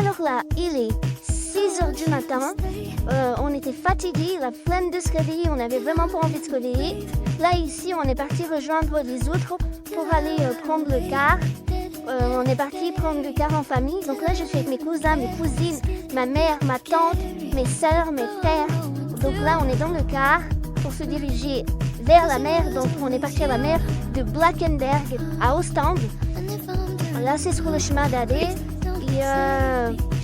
Alors là, il est 6 heures du matin. On était fatigués, la flemme de se réveiller, on n'avait vraiment pas envie de se réveiller. Là, ici, on est parti rejoindre les autres pour aller prendre le car. On est parti prendre le car en famille. Donc là, je suis avec mes cousins, mes cousines, ma mère, ma tante, mes sœurs, mes frères. Donc là, on est dans le car pour se diriger vers la mer. Donc on est parti à la mer de Blankenberg à Ostende. Là, c'est sur le chemin d'aller. Et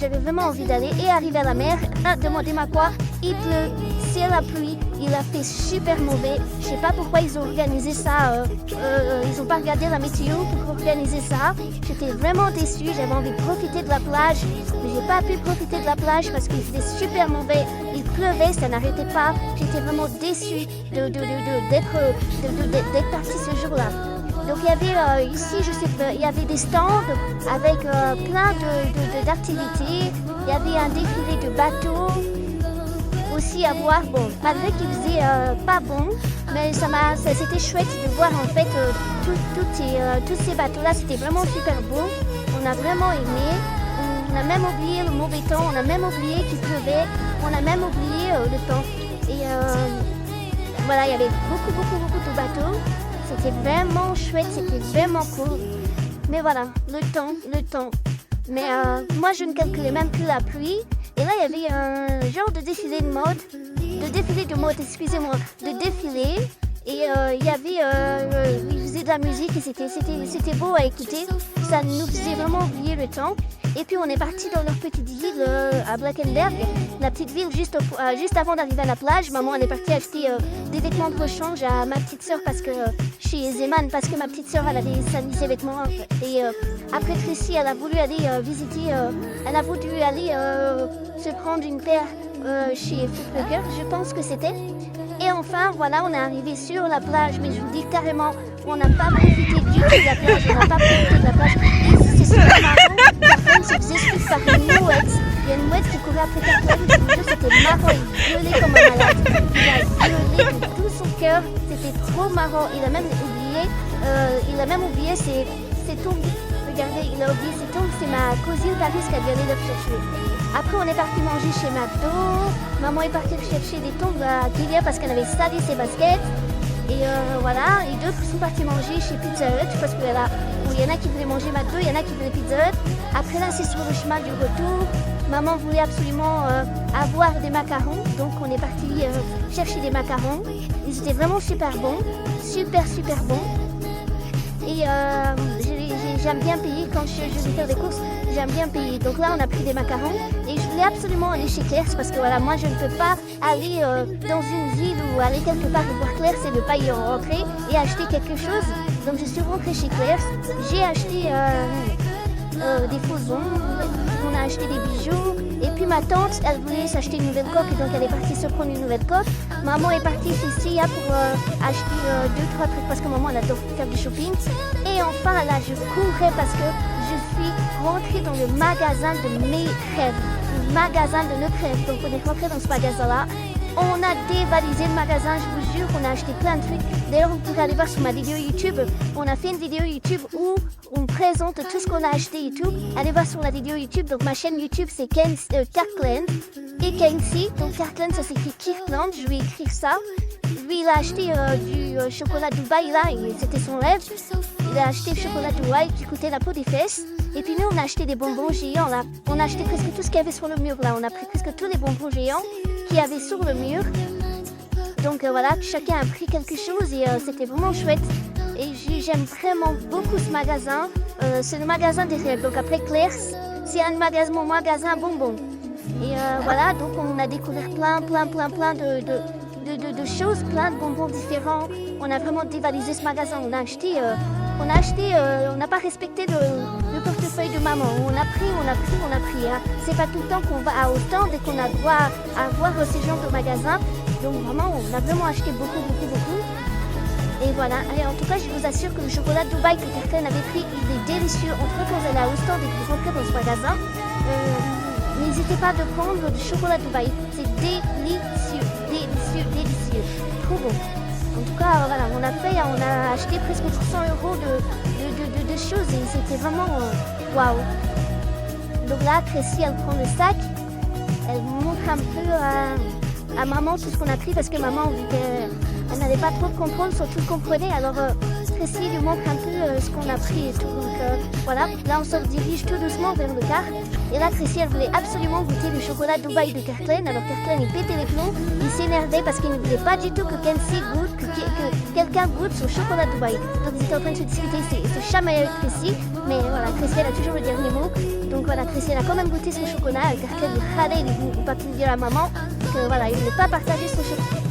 j'avais vraiment envie d'aller et arriver à la mer. Demandez-moi quoi, il pleut, c'est la pluie, il a fait super mauvais. Je sais pas pourquoi ils ont organisé ça. Ils ont pas regardé la météo pour organiser ça. J'étais vraiment déçue, j'avais envie de profiter de la plage, mais j'ai pas pu profiter de la plage parce qu'il faisait super mauvais. Il pleuvait, ça n'arrêtait pas. J'étais vraiment déçue d'être partie ce jour-là. Donc il y avait ici, je sais pas, il y avait des stands avec plein d'activités. Il y avait un défilé de bateaux aussi à voir. Bon, malgré qu'il faisait pas bon, mais c'était chouette de voir en fait tous ces bateaux-là. C'était vraiment super beau. On a vraiment aimé. On a même oublié le mauvais temps. On a même oublié qu'il pleuvait. On a même oublié le temps. Et voilà, il y avait beaucoup de bateaux. C'était vraiment chouette, c'était vraiment cool. Mais voilà, le temps. Mais moi, je ne calculais même plus la pluie. Et là, il y avait un genre de défilé de mode. Et il y avait, ils faisaient de la musique et c'était beau à écouter. Ça nous faisait vraiment oublier le temps. Et puis on est parti dans leur petite ville à Blankenberg, la petite ville juste avant d'arriver à la plage. Maman elle est partie acheter des vêtements de rechange à ma petite sœur parce que chez Zeman, parce que ma petite sœur elle avait sali ses vêtements. Et après Tracy elle a voulu aller se prendre une paire chez Footlocker, je pense que c'était. Et enfin, voilà, on est arrivé sur la plage, mais je vous dis carrément, on n'a pas profité du tout de la plage, Et c'est super marrant, Cartman se faisait suivre par une mouette. Il y a une mouette qui courait après Cartman, je vous jure, c'était marrant, il gueulait comme un malade. Il a gueulé de tout son cœur, c'était trop marrant. Il a même oublié ses tongs. Regardez, il a oublié ses tongs, c'est ma cousine Paris qui a dû aller le chercher. Après, on est parti manger chez McDo. Maman est partie chercher des tongs à Kylia parce qu'elle avait sali ses baskets. Et voilà, et d'autres sont partis manger chez Pizza Hut parce qu'il y en a qui voulaient manger McDo, il y en a qui voulaient Pizza Hut. Après là, c'est sur le chemin du retour. Maman voulait absolument avoir des macarons, donc on est parti chercher des macarons. Ils étaient vraiment super bons, super bons. Et j'aime bien payer quand je vais faire des courses, j'aime bien payer. Donc là, on a pris des macarons et je voulais absolument aller chez Claire's parce que voilà, moi je ne peux pas aller dans une ville ou aller quelque part et voir Claire's et ne pas y rentrer et acheter quelque chose. Donc je suis rentrée chez Claire's, j'ai acheté des faux ongles, on a acheté des bijoux. Et puis ma tante, elle voulait s'acheter une nouvelle coque, donc elle est partie se prendre une nouvelle coque. Maman est partie chez Sia pour acheter 2-3 trucs parce que maman elle adore faire du shopping. Et enfin là, je courais parce que je suis rentrée dans le magasin de mes rêves, le magasin de notre rêve. Donc on est rentré dans ce magasin-là. On a dévalisé le magasin, je vous jure, on a acheté plein de trucs. D'ailleurs, vous pouvez aller voir sur ma vidéo YouTube. On a fait une vidéo YouTube où on présente tout ce qu'on a acheté et tout. Allez voir sur la vidéo YouTube. Donc ma chaîne YouTube, c'est Kirkland et Kenzie. Donc Kirkland, ça s'écrit Kirkland. Je vais écrire ça. Lui, il a acheté du chocolat Dubaï là, et c'était son rêve. Il a acheté le chocolat Dubaï qui coûtait la peau des fesses. Et puis nous, on a acheté des bonbons géants là. On a acheté presque tout ce qu'il y avait sur le mur là. On a pris presque tous les bonbons géants qu'il y avait sur le mur. Donc voilà, chacun a pris quelque chose et c'était vraiment chouette. Et j'aime vraiment beaucoup ce magasin. C'est le magasin des rêves. Donc après Claire's, c'est mon magasin bonbons. Et voilà, donc on a découvert plein de choses, plein de bonbons différents. On a vraiment dévalisé ce magasin. On n'a pas respecté le portefeuille de maman. On a pris. Hein. C'est pas tout le temps qu'on va à Ostende et qu'on a droit à voir ce genre de magasin. Donc vraiment, on a vraiment acheté beaucoup. Et voilà. Et en tout cas, je vous assure que le chocolat Dubaï que quelqu'un avait pris, il est délicieux. En tout cas, quand vous allez à Ostende et que vous rentrez dans ce magasin, n'hésitez pas de prendre du chocolat Dubaï. C'est délicieux. Trop bon. En tout cas, voilà, on a acheté presque 100 € de choses et c'était vraiment waouh. Donc là, Tracy, elle prend le sac, elle montre un peu à maman tout ce qu'on a pris parce que maman, vu qu'elle n'avait pas trop de contrôle sur tout ce qu'on prenait, alors Tracy lui montre un peu ce qu'on a pris et tout. Donc voilà, là on se dirige tout doucement vers le car. Et là, Tracy, elle voulait absolument goûter le chocolat Dubaï de Kirkland. Alors Kirkland, il pétait les plombs, il s'énervait parce qu'il ne voulait pas du tout que Kenzie goûte, que quelqu'un goûte son chocolat Dubaï. Donc ils étaient en train de se discuter, se chamailler avec Tracy. Mais voilà, Tracy, elle a toujours le dernier mot. Donc voilà, Tracy, elle a quand même goûté son chocolat. Kirkland, il râlait, il ne voulait pas tout dire à maman. Donc voilà, il ne voulait pas partager son chocolat.